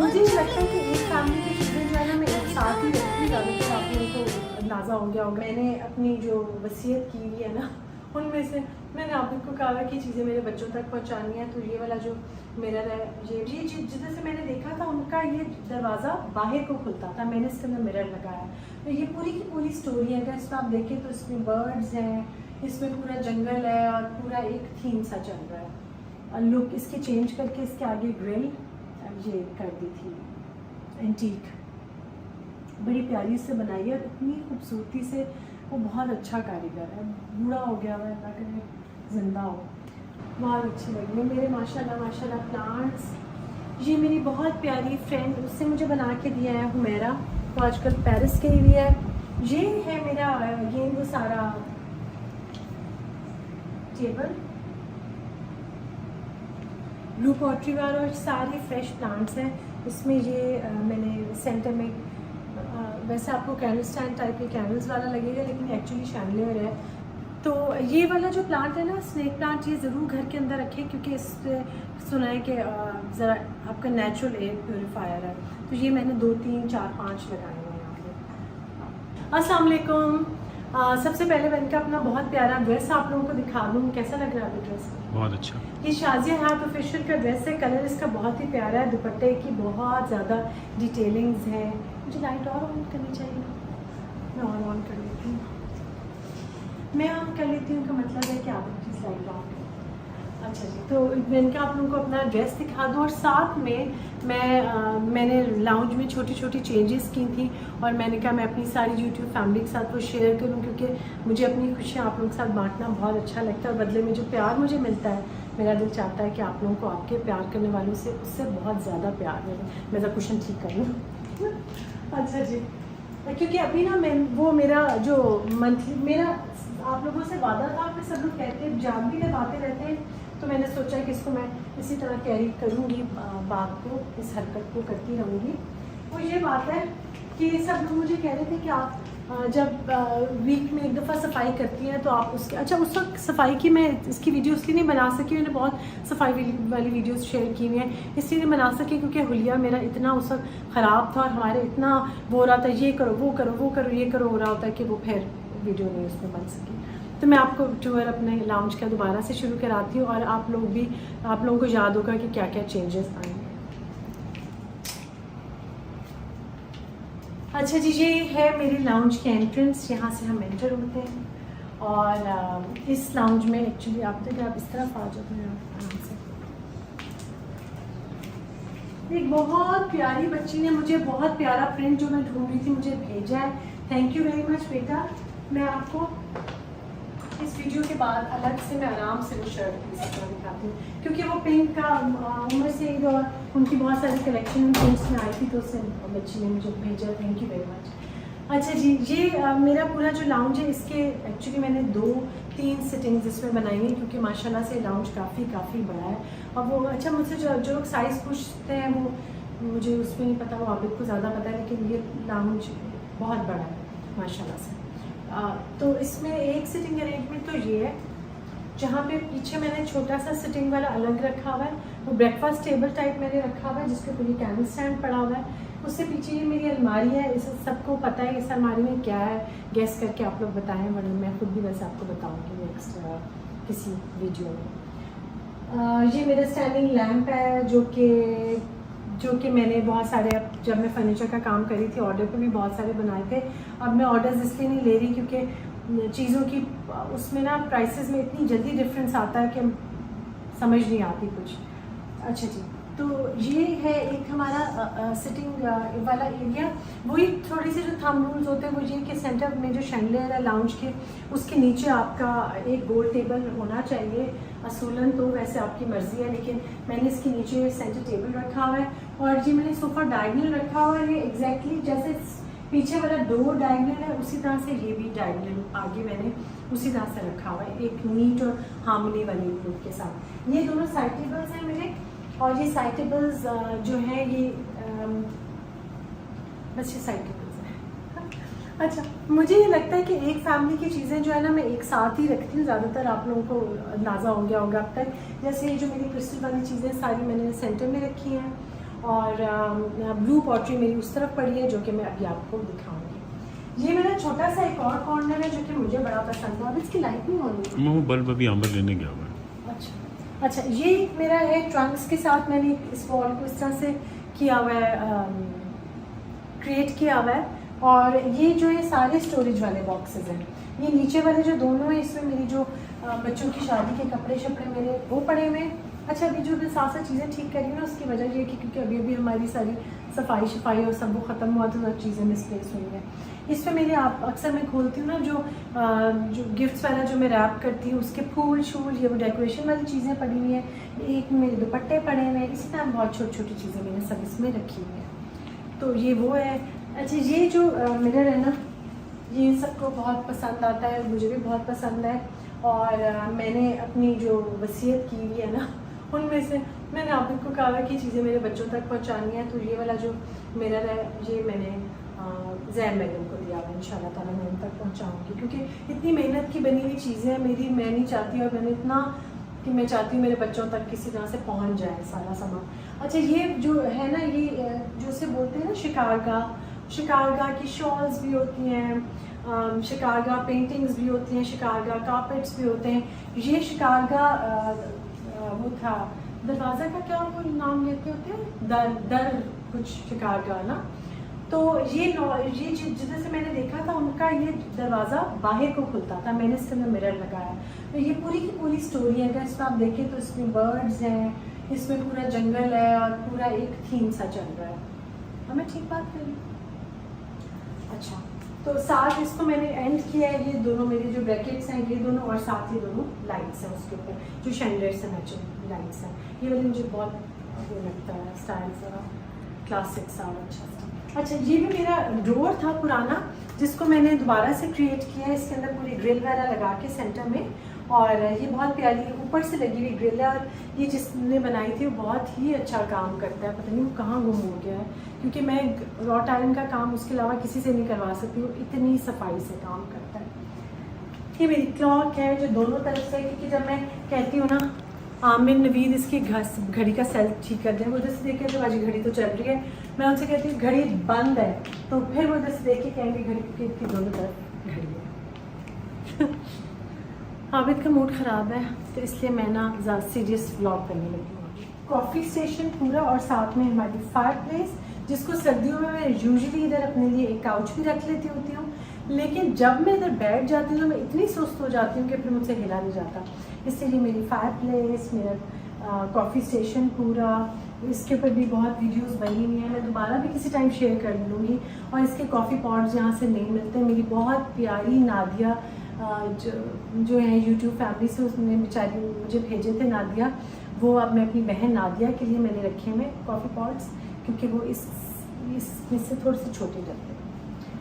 मुझे लगता है कि एक फैमिली की चीज़ें जो है ना मैं एक साथ ही रखती हूँ। ज़्यादातर आप लोगों को अंदाज़ा हो गया होगा, मैंने अपनी जो वसीयत की हुई है ना उनमें से मैंने आप लोग को कहा कि चीज़ें मेरे बच्चों तक पहुँचानी है। तो ये वाला जो मिरर है, ये जिधर से मैंने देखा था उनका ये दरवाज़ा बाहर को खुलता था, मैंने इसके अंदर मिरर लगाया। तो ये पूरी की पूरी स्टोरी है। अगर इसमें आप देखें तो इसमें बर्ड्स हैं, इसमें पूरा जंगल है और पूरा एक थीम सा चल रहा है। और लुक इसके चेंज करके इसके आगे ग्रिल ये कर दी थी एंटीक, बड़ी प्यारी से बनाई है, इतनी खूबसूरती से। वो बहुत अच्छा कारीगर है, बूढ़ा हो गया हुआ है, अगर जिंदा हो। बहुत अच्छी लगी मेरे माशाल्लाह माशाल्लाह प्लांट्स। ये मेरी बहुत प्यारी फ्रेंड, उससे मुझे बना के दिया है हुमैरा, वो आजकल पेरिस गई हुई है। ये है मेरा ये वो सारा टेबल ब्लू पॉटरी वाला, और सारे फ्रेश प्लांट्स हैं इसमें। ये मैंने सेंटर में वैसे आपको कैंडल स्टैंड टाइप के कैंडल्स वाला लगेगा, लेकिन एक्चुअली शैंडलियर है। तो ये वाला जो प्लांट है ना, स्नेक प्लांट, ये ज़रूर घर के अंदर रखें, क्योंकि इस सुना है कि ज़रा आपका नेचुरल एयर प्योरीफायर है। तो ये मैंने 2 3 4 5 लगाए हैं यहाँ पे। अस्सलाम वालेकुम। सबसे पहले मैं इनका अपना बहुत प्यारा ड्रेस आप लोगों को दिखा दूँ। कैसा लग रहा है ड्रेस? बहुत अच्छा। ये शाजिया हाथ ऑफिशियल का ड्रेस है, कलर इसका बहुत ही प्यारा है, दुपट्टे की बहुत ज़्यादा डिटेलिंग्स है। मुझे लाइट और ऑन करनी चाहिए, मैं और ऑन कर लेती हूँ। मैं ऑन कर लेती हूँ का मतलब है कि आप प्लीज़ लाइट ऑन करें। अच्छा जी, तो मैं इनका आप लोगों को अपना ड्रेस दिखा दूँ, और साथ में मैंने लाउंज में छोटी छोटी चेंजेस की थी, और मैंने कहा मैं अपनी सारी यूट्यूब फैमिली के साथ वो शेयर करूँ, क्योंकि मुझे अपनी खुशियाँ आप लोगों के साथ बांटना बहुत अच्छा लगता है। और बदले में जो प्यार मुझे मिलता है, मेरा दिल चाहता है कि आप लोगों को आपके प्यार करने वालों से उससे बहुत ज़्यादा प्यार मिले। मैं ज़रा क्वेश्चन ठीक कर लूँ। अच्छा जी, क्योंकि अभी ना मैं वो मेरा जो मंथली मेरा आप लोगों से वादा था, कि सब लोग कहते हैं जान भी लगाते रहते हैं, तो मैंने सोचा कि इसको मैं इसी तरह कैरी करूँगी, बात को, इस हरकत को करती रहूँगी। वो ये बात है कि सब लोग मुझे कह रहे थे कि आप जब वीक में एक दफ़ा सफाई करती हैं तो आप उसके, अच्छा उस वक्त सफाई की मैं इसकी वीडियो इसलिए नहीं बना सकी, मैंने बहुत सफाई वाली वीडियोस शेयर की हुई हैं, इसलिए नहीं बना सकी क्योंकि हुलिया मेरा इतना उस वक्त ख़राब था, और हमारे इतना वो हो रहा था, ये करो वो करो वो करो ये करो, हो रहा होता है कि वो फिर वीडियो नहीं उसमें बन सकी। तो मैं आपको टूर अपने लाउंज का दोबारा से शुरू कराती हूँ, और आप लोगों को याद होगा कि क्या क्या चेंजेस आए। अच्छा जी, ये है मेरी लाउंज की एंट्रेंस, यहाँ से हम एंटर होते हैं। और इस लाउंज में एक्चुअली आप देखिए, आप इस तरफ आ जाते हैं आराम से। एक बहुत प्यारी बच्ची ने मुझे बहुत प्यारा प्रिंट जो मैं ढूंढ रही थी मुझे भेजा है। थैंक यू वेरी मच बेटा। मैं आपको इस वीडियो के बाद अलग से मैं आराम से वो शर्ट दिखाती हूँ, क्योंकि वो पिंक का उम्र से ही उनकी बहुत सारी कलेक्शन पिंक्स में आई थी, तो उससे बच्ची ने मुझे भेजा। Thank you very much. अच्छा जी, ये मेरा पूरा जो लाउंज है, इसके एक्चुअली मैंने 2 3 सिटिंग्स इसमें बनाई हैं, क्योंकि माशाल्लाह से लाउंज काफ़ी बड़ा है। और वो अच्छा मुझसे जो लोग साइज़ पूछते हैं, वो मुझे उसमें नहीं पता, वो आप को ज़्यादा पता है, लेकिन ये लाउंज बहुत बड़ा है माशाल्लाह से। तो इसमें एक सिटिंग अरेंजमेंट तो ये है, जहाँ पे पीछे मैंने छोटा सा सिटिंग वाला अलग रखा हुआ है, वो ब्रेकफास्ट टेबल टाइप मैंने रखा हुआ है, जिसके ऊपर ये कैंडल स्टैंड पड़ा हुआ है। उससे पीछे ये मेरी अलमारी है, इस सबको पता है इस अलमारी में क्या है, गैस करके आप लोग बताएं, वरना मैं खुद भी वैसे आपको बताऊँगी नेक्स्ट किसी वीडियो में। ये मेरा स्टैंडिंग लैम्प है, जो कि मैंने बहुत सारे, जब मैं फर्नीचर का काम कर रही थी ऑर्डर पे भी बहुत सारे बनाए थे। अब मैं ऑर्डर्स इसलिए नहीं ले रही क्योंकि चीज़ों की उसमें ना प्राइसेस में इतनी जल्दी डिफरेंस आता है कि समझ नहीं आती कुछ। अच्छा जी, तो ये है एक हमारा सिटिंग वाला एरिया। वही थोड़ी सी जो थंब रूल्स होते हैं वो ये कि सेंटर में जो शैंडलियर है लाउंज के, उसके नीचे आपका एक गोल टेबल होना चाहिए। असूलन तो वैसे आपकी मर्ज़ी है, लेकिन मैंने इसके नीचे सेंटर टेबल रखा हुआ है, और ये मैंने सोफ़ा डायगनल रखा हुआ है। ये एग्जैक्टली जैसे पीछे वाला डोर डायगनल है, उसी तरह से ये भी डायगनल आगे मैंने उसी तरह से रखा हुआ है, एक नीट और हार्मनी वाली लुक के साथ। ये दोनों साइड टेबल्स हैं मेरे, और ये साइड टेबल्स जो हैं ये बस ये साइड टेबल्स हैं। अच्छा, मुझे ये लगता है कि एक फैमिली की चीज़ें जो है ना मैं एक साथ ही रखती हूँ ज़्यादातर, आप लोगों को अंदाज़ा हो गया होगा अब तक। जैसे ये जो मेरी क्रिस्टल वाली चीज़ें सारी मैंने सेंटर में रखी हैं, और ब्लू पॉटरी मेरी उस तरफ पड़ी है जो कि मैं अभी आपको दिखाऊंगी। ये मेरा छोटा सा एक और कॉर्नर है जो कि मुझे बड़ा पसंद है। अब इसकी लाइट नहीं होनी है, वो बल्ब अभी आंबर लेने गया हुआ है। अच्छा, ये मेरा है ट्रंक्स के साथ मैंने इस वॉल को इस तरह से किया हुआ है, क्रिएट किया हुआ है। और ये जो है सारे स्टोरेज वाले बॉक्सेस हैं। ये नीचे वाले जो दोनों हैं इसमें मेरी जो बच्चों की शादी के कपड़े शपड़े मेरे वो पड़े हुए हैं। अच्छा, अभी जो मैं साथ साथ चीज़ें ठीक करी ना उसकी वजह ये कि क्योंकि अभी अभी हमारी सारी सफाई और सब वो ख़त्म हुआ तो सब चीज़ें मिसप्लेस हुई हैं। इसमें मेरे आप अक्सर मैं खोलती हूँ ना जो गिफ्ट्स वाला जो मैं रैप करती हूँ उसके फूल शूल ये वो डेकोरेशन वाली चीज़ें पड़ी हुई हैं। एक मेरे दुपट्टे पड़े हुए हैं, इसी तरह बहुत छोटी छोटी चीज़ें मैंने सब इसमें रखी हुई हैं। तो ये वो है। अच्छा, ये जो मिरर है ना ये सबको बहुत पसंद आता है, मुझे भी बहुत पसंद है। और मैंने अपनी जो वसीयत की हुई है ना उनमें से मैंने आप को कहा कि चीज़ें मेरे बच्चों तक पहुंचानी है। तो ये वाला जो मिरर है ये मैंने जैन मैडम को दिया हुआ, इंशाल्लाह ताला मैं उन तक पहुंचाऊंगी क्योंकि इतनी मेहनत की बनी हुई चीज़ें हैं मेरी, मैं नहीं चाहती और मैंने इतना कि मैं चाहती हूँ मेरे बच्चों तक किसी तरह से पहुँच जाए सारा सामान। अच्छा, ये जो है ना ये जो से बोलते हैं ना शिकारगा की शॉल्स भी होती हैं, शिकारगा पेंटिंग्स भी होती हैं, शिकारगा कार्पेट्स भी होते हैं। ये शिकारगा वो था दरवाज़ा का क्या वो नाम लेते होते हैं, दर कुछ शिकारगा ना। तो ये जिधर से मैंने देखा था उनका ये दरवाज़ा बाहर को खुलता था, मैंने इसके अंदर मिरर लगाया। तो ये पूरी की पूरी स्टोरी है। अगर इसमें आप देखें तो इसमें बर्ड्स हैं, इसमें पूरा जंगल है और पूरा एक थीम सा चल रहा है। हमें ठीक बात करी। अच्छा, तो साथ इसको मैंने एंड किया है। ये दोनों मेरे जो ब्रैकेट्स हैं ये दोनों और साथ ही दोनों लाइट्स हैं उसके ऊपर जो शैंडलियर से मैचिंग लाइट्स हैं। ये वाली मुझे बहुत वो लगता है स्टाइल सा क्लासिक सा अच्छा सा। अच्छा, ये भी मेरा ड्रॉअर था पुराना जिसको मैंने दोबारा से क्रिएट किया है। इसके अंदर पूरी ग्रिल वगैरह लगा के सेंटर में, और ये बहुत प्यारी ऊपर से लगी हुई ग्रिल है। और ये जिसने बनाई थी वो बहुत ही अच्छा काम करता है, पता नहीं वो कहाँ गुम हो गया है क्योंकि मैं रॉट आयरन का काम उसके अलावा किसी से नहीं करवा सकती हूँ, इतनी सफाई से काम करता है। ये मेरी क्लॉक है जो दोनों तरफ से, क्योंकि जब मैं कहती हूँ ना आमिर नवीद इसकी घड़ी का सेल ठीक कर दें, वो उधर से देख के तो आज घड़ी तो चल रही है, मैं उनसे कहती हूँ घड़ी बंद है, तो फिर वो उधर से देख के कहेंगे घड़ी की दोनों तरफ घड़ी है। आबिद का मूड ख़राब है तो इसलिए मैं ना ज़्यादा सीरियस व्लॉग करने लगी हूँ। कॉफ़ी स्टेशन पूरा और साथ में हमारी फायर प्लेस, जिसको सर्दियों में मैं यूजुअली इधर अपने लिए एक काउच भी रख लेती होती हूँ, लेकिन जब मैं इधर बैठ जाती हूँ तो मैं इतनी सुस्त हो जाती हूँ कि फिर मुझसे हिला नहीं जाता। इसलिए मेरी फायर प्लेस, मेरा कॉफ़ी स्टेशन पूरा, इसके ऊपर भी बहुत वीडियोस बनी हुई हैं, मैं दोबारा भी किसी टाइम शेयर कर लूँगी। और इसके कॉफ़ी पॉट्स यहाँ से नहीं मिलते। मेरी बहुत प्यारी नादिया जो है यूट्यूब फैमिली से, उसने बेचारी मुझे भेजे थे नादिया, वो अब मैं अपनी बहन नादिया के लिए मैंने रखे हुए कॉफ़ी पॉट्स, क्योंकि वो इसमें से थोड़े से छोटे लगते हैं।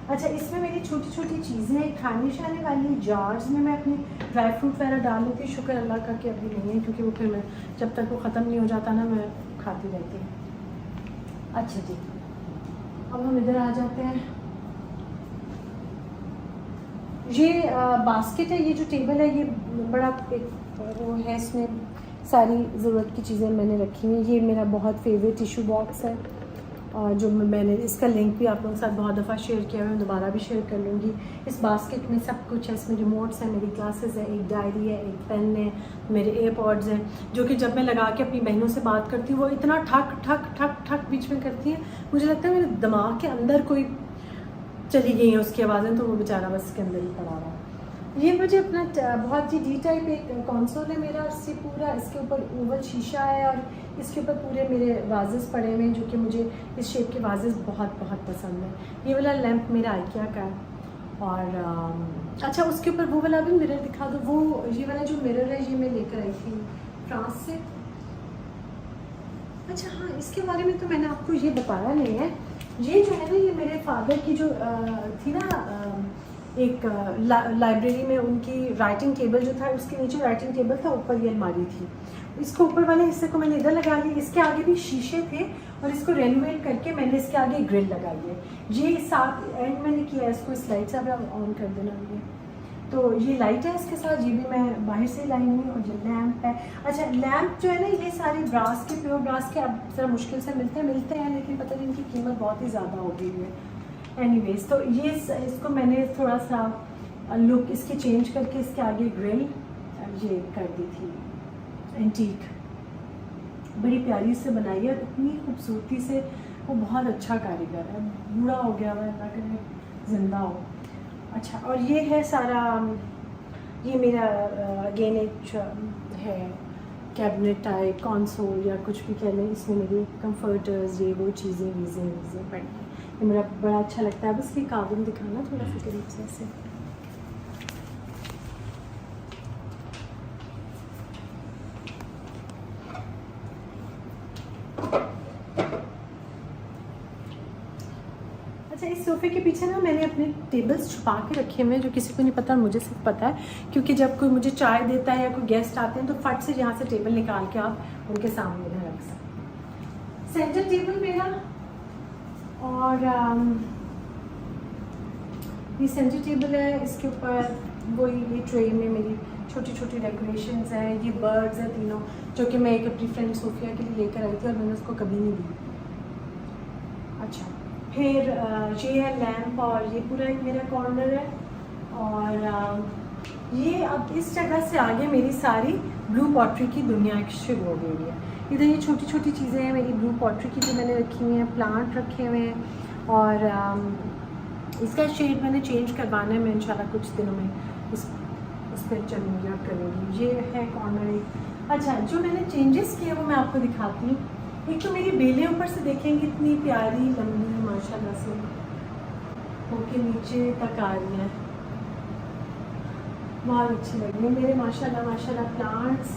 अच्छा, इसमें मेरी छोटी छोटी चीज़ें खाने शाने वाली जार्स में मैं अपनी ड्राई फ्रूट वगैरह डाल लेती हूँ। शुक्र अल्लाह का कि अभी नहीं है, क्योंकि वो फिर मैं जब तक वो ख़त्म नहीं हो जाता ना मैं खाती रहती हूँ। अच्छा जी, अब हम इधर आ जाते हैं। ये बास्केट है, ये जो टेबल है ये बड़ा एक वो है, इसमें सारी ज़रूरत की चीज़ें मैंने रखी हैं। ये मेरा बहुत फेवरेट टिशू बॉक्स है, और जो मैंने इसका लिंक भी आप लोगों के साथ बहुत दफ़ा शेयर किया है, मैं दोबारा भी शेयर कर लूँगी। इस बास्केट में सब कुछ है, इसमें रिमोट्स हैं, मेरी क्लासेस है, एक डायरी है, एक पेन है, मेरे एयरपॉड्स हैं, जो कि जब मैं लगा के अपनी बहनों से बात करती हूँ वो इतना ठक ठक ठक ठक बीच में करती हैं, मुझे लगता है मेरे दिमाग के अंदर कोई चली गई है उसकी आवाज़ें, तो वो बेचारा बस इसके अंदर ही पड़ा रहा। ये मुझे अपना बहुत ही डी टाइप एक कंसोल है मेरा, इससे पूरा इसके ऊपर ओवल शीशा है और इसके ऊपर पूरे मेरे वाजेस पड़े हुए हैं, जो कि मुझे इस शेप के वाजेस बहुत बहुत पसंद है। ये वाला लैंप मेरा आइकिया का है। और अच्छा, उसके ऊपर वो वाला भी मिरर दिखा दो। वो ये वाला जो मिरर है ये मैं लेकर आई थी फ्रांस से। अच्छा हाँ, इसके बारे में तो मैंने आपको ये बताया नहीं है। ये जो है ना, ये मेरे फादर की जो थी ना एक लाइब्रेरी में उनकी राइटिंग टेबल जो था, उसके नीचे राइटिंग टेबल था, ऊपर ये अलमारी थी। इसको ऊपर वाले हिस्से को मैंने इधर लगा लिया, इसके आगे भी शीशे थे और इसको रेनोवेट करके मैंने इसके आगे ग्रिल लगाई है। ये साथ एंड मैंने किया है इसको, इस लाइट से आप ऑन कर देना। तो ये लाइट है इसके साथ, ये भी मैं बाहर से लाई हुई हूँ। और ये लैम्प है। अच्छा लैम्प जो है ना ये सारे ब्रास के, प्योर ब्रास के, अब ज़रा मुश्किल से मिलते हैं लेकिन पता नहीं इनकी कीमत बहुत ही ज़्यादा हो गई है। एनीवेज तो ये इसको मैंने थोड़ा सा लुक इसकी चेंज करके इसके आगे ग्रिल ये कर दी थी एंटीक, बड़ी प्यारी से बनाई है, इतनी खूबसूरती से। वो बहुत अच्छा कारीगर है, बूढ़ा हो गया हुआ है, अल्लाह करे जिंदा हो। अच्छा और ये है सारा, ये मेरा अगेन एक है कैबिनेट टाइप कंसोल या कुछ भी कह लें, इसमें मेरी कंफर्टर्स ये वो चीज़ें पड़ी हैं। ये मेरा बड़ा अच्छा लगता है। अब इसकी कार्विंग दिखाना थोड़ा सा करीब से ऐसे। अच्छा इस सोफ़े के पीछे ना मैंने अपने टेबल्स छुपा के रखे हुए हैं, जो किसी को नहीं पता, मुझे सिर्फ पता है, क्योंकि जब कोई मुझे चाय देता है या कोई गेस्ट आते हैं तो फट से यहाँ से टेबल निकाल के आप उनके सामने इधर रख सकते। सेंटर टेबल मेरा, और ये सेंटर टेबल है, इसके ऊपर वही ये ट्रे में मेरी छोटी छोटी डेकोरेशंस हैं। ये बर्ड्स हैं तीनों, जो कि मैं एक अपनी फ्रेंड सोफिया के लिए लेकर आई थी और मैंने उसको कभी नहीं दी। अच्छा फिर ये है लैम्प, और ये पूरा एक मेरा कॉर्नर है। और ये अब इस जगह से आगे मेरी सारी ब्लू पॉटरी की दुनिया शुरू हो गई है। इधर ये छोटी छोटी चीज़ें हैं मेरी ब्लू पॉटरी की जो मैंने रखी हुई हैं, प्लांट रखे हुए हैं। और इसका शेड मैंने चेंज करवाना है, मैं इंशाल्लाह कुछ दिनों में उस पर चलूँगी और करूँगी। ये है कॉर्नर एक। अच्छा जो मैंने चेंजेस किए वो मैं आपको दिखाती हूँ। एक तो मेरी बेलें ऊपर से देखेंगे इतनी प्यारी लंबी माशाल्लाह से होके नीचे तक आ रही हैं, बहुत अच्छी लग रही है मेरे माशाल्लाह प्लांट्स।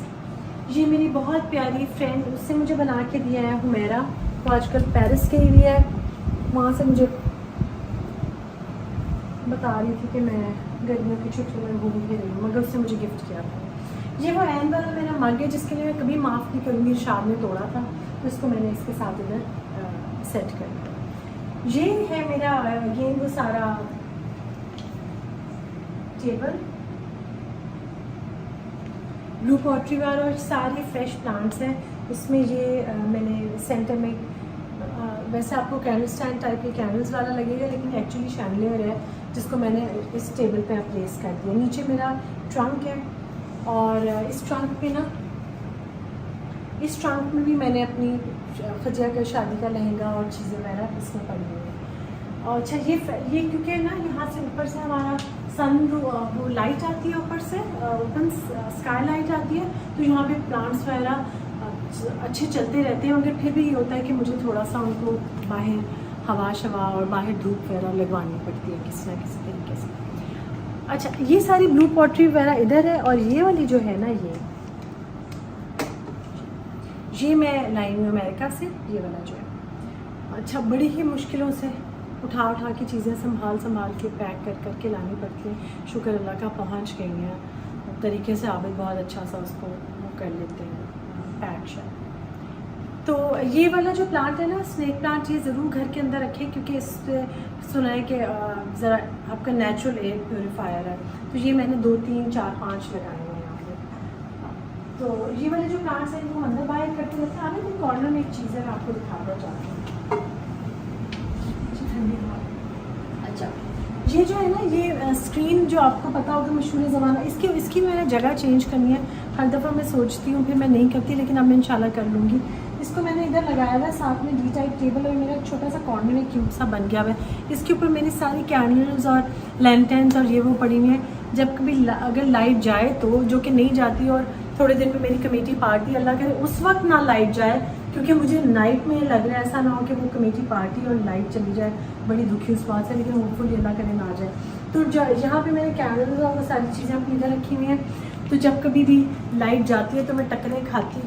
ये मेरी बहुत प्यारी फ्रेंड, उससे मुझे बना के दिया है हुमैरा, तो आजकल पेरिस गई हुई है, वहाँ से मुझे बता रही थी कि मैं गर्मियों की छुट्टियों में घूम फिर रही हूँ, मगर उसने मुझे गिफ्ट किया था। ये वो एन वाला मेरा मग है जिसके लिए मैं कभी माफ़ नहीं करूँगी, शाम में तोड़ा था तो इसको मैंने इसके साथ इधर सेट कर दिया। ये है मेरा अगेन वो सारा टेबल ब्लू पॉटरी वाला, और सारे फ्रेश प्लांट्स हैं इसमें। ये मैंने सेंटर में वैसे आपको कैंडल स्टैंड टाइप के कैंडल्स वाला लगेगा, लेकिन एक्चुअली शैंडलियर है जिसको मैंने इस टेबल पे प्लेस कर दिया। नीचे मेरा ट्रंक है, और इस ट्रंक पे ना, इस ट्रंक में भी मैंने अपनी खजिया का शादी का लहंगा और चीज़ें वगैरह इसमें पड़ी हुई हैं। और अच्छा ये क्योंकि ना यहाँ से ऊपर से हमारा सन वो लाइट आती है, ऊपर से ओपन स्काई लाइट आती है, तो यहाँ पे प्लांट्स वगैरह अच्छे चलते रहते हैं, मगर फिर भी ये होता है कि मुझे थोड़ा सा उनको बाहर हवा शवा और बाहर धूप वगैरह लगवानी पड़ती है किसी ना किसी तरीके से। अच्छा ये सारी ब्लू पॉटरी वगैरह इधर है, और ये वाली जो है ना ये मैं लाई हूँ अमेरिका से, ये वाला जो है। अच्छा बड़ी ही मुश्किलों से उठा के चीज़ें संभाल के पैक कर के लानी पड़ती हैं। शुक्र अल्लाह का पहुँच गई हैं तरीके से, आबिद बहुत अच्छा सा उसको वो कर लेते हैं पैक शायद। तो ये वाला जो प्लांट है ना स्नेक प्लांट, ये ज़रूर घर के अंदर रखें, क्योंकि इस सुना है कि ज़रा आपका नेचुरल एयर प्योरीफायर है। तो ये मैंने 2 3 4 5 लगाए हैं यहाँ पे। तो ये वाले जो प्लांट्स हैं इनको अंदर बाहर करते रहते हैं। आने के कॉर्नर में एक चीज़ है, मैं आपको दिखाना चाहती हूँ। अच्छा ये जो है ना, ये स्क्रीन जो आपको पता होगा मशहूर ज़माना, इसकी मैंने जगह चेंज करनी है। हर दफ़ा मैं सोचती हूँ फिर मैं नहीं करती, लेकिन अब मैं इंशाल्लाह कर लूँगी। इसको मैंने इधर लगाया हुआ है, साथ में डी टाइप टेबल, और मेरा छोटा सा कॉर्नर में क्यूब सा बन गया हुआ है। इसके ऊपर मेरी सारी कैंडल्स और लैंटर्न्स और ये वो पड़ी हुई हैं। जब कभी अगर लाइट जाए तो, जो कि नहीं जाती, और थोड़े दिन में मेरी कमेटी पार्टी, अल्लाह करे उस वक्त ना लाइट जाए, क्योंकि मुझे नाइट में लग रहा है ऐसा ना हो कि वो कमेटी पार्टी और लाइट चली जाए, बड़ी दुखी उस बात से, लेकिन होपफुली अल्लाह करे ना जाए। तो यहाँ पे मैंने कैंडल्स और वो सारी चीज़ें अपनी इधर रखी हुई हैं, तो जब कभी भी लाइट जाती है तो मैं टकरे खाती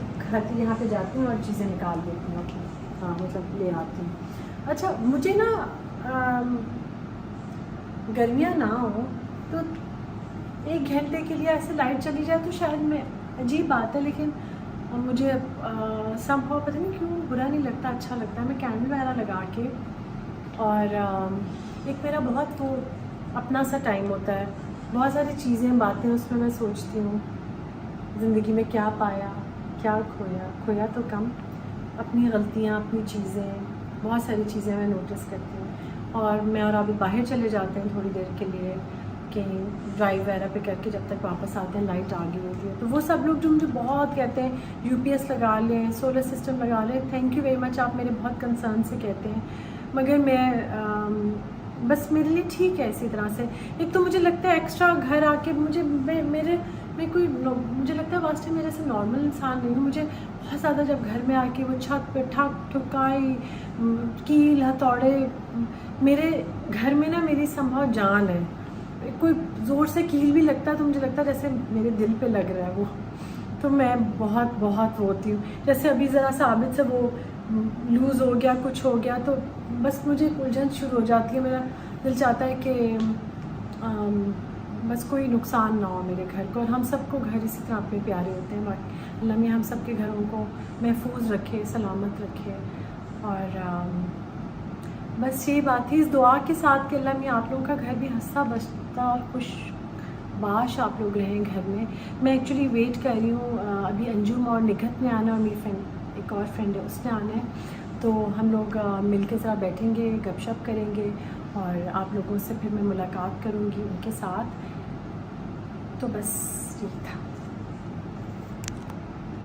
यहाँ पे जाती हूँ और चीज़ें निकाल देती हूँ, हाँ मतलब ले आती हूँ। अच्छा मुझे ना गर्मियाँ ना हो तो 1 घंटे के लिए ऐसे लाइट चली जाए तो शायद मैं, अजीब बात है लेकिन मुझे समहाउ पता नहीं क्यों बुरा नहीं लगता, अच्छा लगता है। मैं कैंडल वगैरह लगा के, और एक मेरा बहुत वो अपना सा टाइम होता है बहुत सारी चीज़ें बातें उसमें मैं सोचती हूँ, ज़िंदगी में क्या पाया क्या खोया, खोया तो कम, अपनी गलतियाँ अपनी चीज़ें, बहुत सारी चीज़ें मैं नोटिस करती हूँ। और मैं और अभी बाहर चले जाते हैं थोड़ी देर के लिए, कहीं ड्राइव वगैरह पे करके जब तक वापस आते हैं लाइट आ गई होती है, तो वो सब लोग जो मुझे बहुत कहते हैं यूपीएस लगा लें, सोलर सिस्टम लगा लें, थैंक यू वेरी मच, आप मेरे बहुत कंसर्न से कहते हैं, मगर मैं बस मेरे लिए ठीक है इसी तरह से। एक तो मुझे लगता है एक्स्ट्रा घर आके मुझे मैं कोई मुझे लगता है वास्तव में मेरे से नॉर्मल इंसान नहीं हूँ। मुझे बहुत ज़्यादा जब घर में आके वो छत पे ठक ठुकाई कील हथौड़े, मेरे घर में ना मेरी संभव जान है, कोई ज़ोर से कील भी लगता है तो मुझे लगता है जैसे मेरे दिल पे लग रहा है वो, तो मैं बहुत बहुत रोती हूँ। जैसे अभी ज़रा सा आबिद से वो लूज़ हो गया, कुछ हो गया, तो बस मुझे उलझन शुरू हो जाती है, मेरा दिल चाहता है कि बस कोई नुकसान ना हो मेरे घर को, और हम सबको घर इसी तरह अपने प्यारे होते हैं। बाकी अल्लाह मियां हम सबके घरों को महफूज रखे, सलामत रखे, और बस यही बात थी, इस दुआ के साथ कि अल्लाह मियां आप लोगों का घर भी हंसता बसता और खुश बाश आप लोग रहें घर में। मैं एक्चुअली वेट कर रही हूँ, अभी अंजुम और निगत ने आना, और मेरी फ्रेंड एक और फ्रेंड है उसने आना है, तो हम लोग मिल के ज़रा बैठेंगे, गपशप करेंगे, और आप लोगों से फिर मैं मुलाकात करूँगी उनके साथ। तो बस यही था।